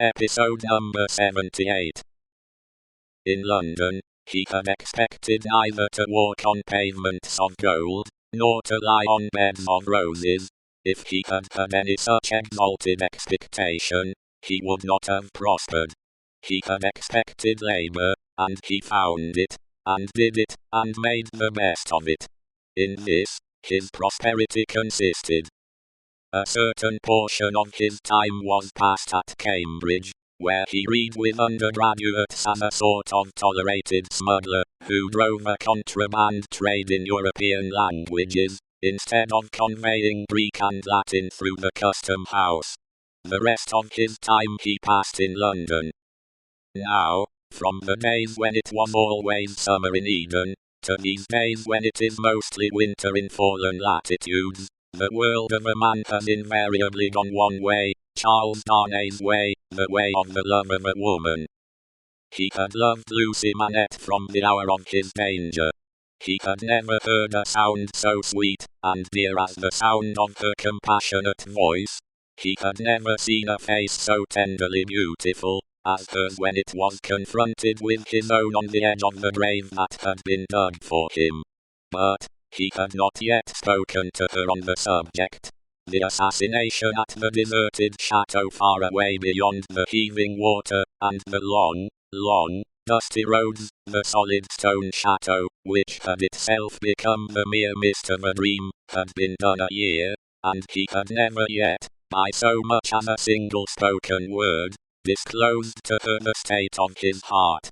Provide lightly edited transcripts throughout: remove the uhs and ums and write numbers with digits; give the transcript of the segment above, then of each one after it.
Episode number 78. In London, he had expected neither to walk on pavements of gold, nor to lie on beds of roses. If he had had any such exalted expectation, he would not have prospered. He had expected labor, and he found it, and did it, and made the best of it. In this, his prosperity consisted. A certain portion of his time was passed at Cambridge, where he read with undergraduates as a sort of tolerated smuggler, who drove a contraband trade in European languages, instead of conveying Greek and Latin through the custom house. The rest of his time he passed in London. Now, from the days when it was always summer in Eden, to these days when it is mostly winter in fallen latitudes, the world of a man has invariably gone one way, Charles Darnay's way, the way of the love of a woman. He had loved Lucy Manette from the hour of his danger. He had never heard a sound so sweet and dear as the sound of her compassionate voice. He had never seen a face so tenderly beautiful as hers when it was confronted with his own on the edge of the grave that had been dug for him. But he had not yet spoken to her on the subject. The assassination at the deserted chateau far away beyond the heaving water, and the long, dusty roads, the solid stone chateau, which had itself become the mere mist of a dream, had been done a year, and he had never yet, by so much as a single spoken word, disclosed to her the state of his heart.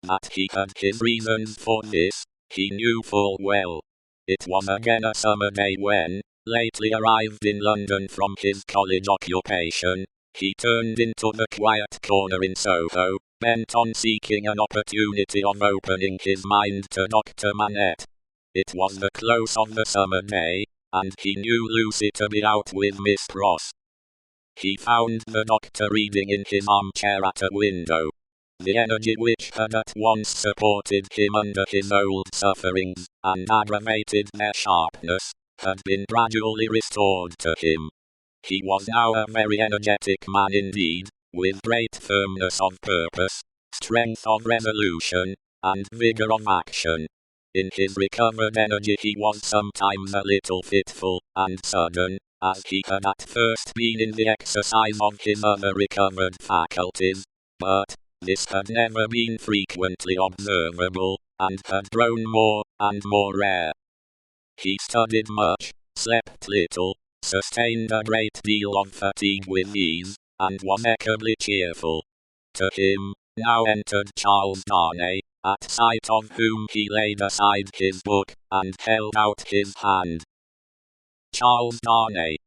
That he had his reasons for this, he knew full well. It was again a summer day when, lately arrived in London from his college occupation, he turned into the quiet corner in Soho, bent on seeking an opportunity of opening his mind to Dr. Manette. It was the close of the summer day, and he knew Lucy to be out with Miss Pross. He found the doctor reading in his armchair at a window. The energy which had at once supported him under his old sufferings, and aggravated their sharpness, had been gradually restored to him. He was now a very energetic man indeed, with great firmness of purpose, strength of resolution, and vigor of action. In his recovered energy he was sometimes a little fitful and sudden, as he had at first been in the exercise of his other recovered faculties, but this had never been frequently observable, and had grown more and more rare. He studied much, slept little, sustained a great deal of fatigue with ease, and was equably cheerful. To him, now entered Charles Darnay, at sight of whom he laid aside his book, and held out his hand. "Charles Darnay,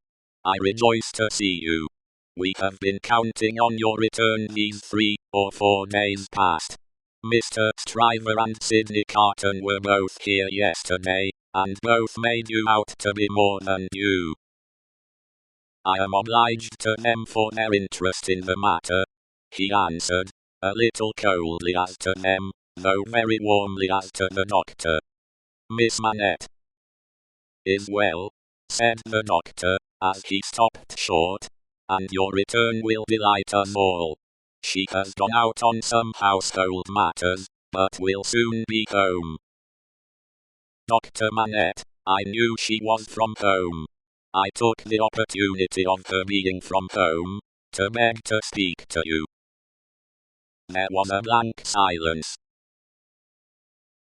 I rejoice to see you. We have been counting on your return these 3 or 4 days past. Mr. Stryver and Sidney Carton were both here yesterday, and both made you out to be more than you. I am obliged to them for their interest in the matter," he answered, a little coldly as to them, though very warmly as to the doctor. "Miss Manette is well," said the doctor, as he stopped short, "and your return will delight us all. She has gone out on some household matters, but will soon be home." "Dr. Manette, I knew she was from home. I took the opportunity of her being from home, to beg to speak to you." There was a blank silence.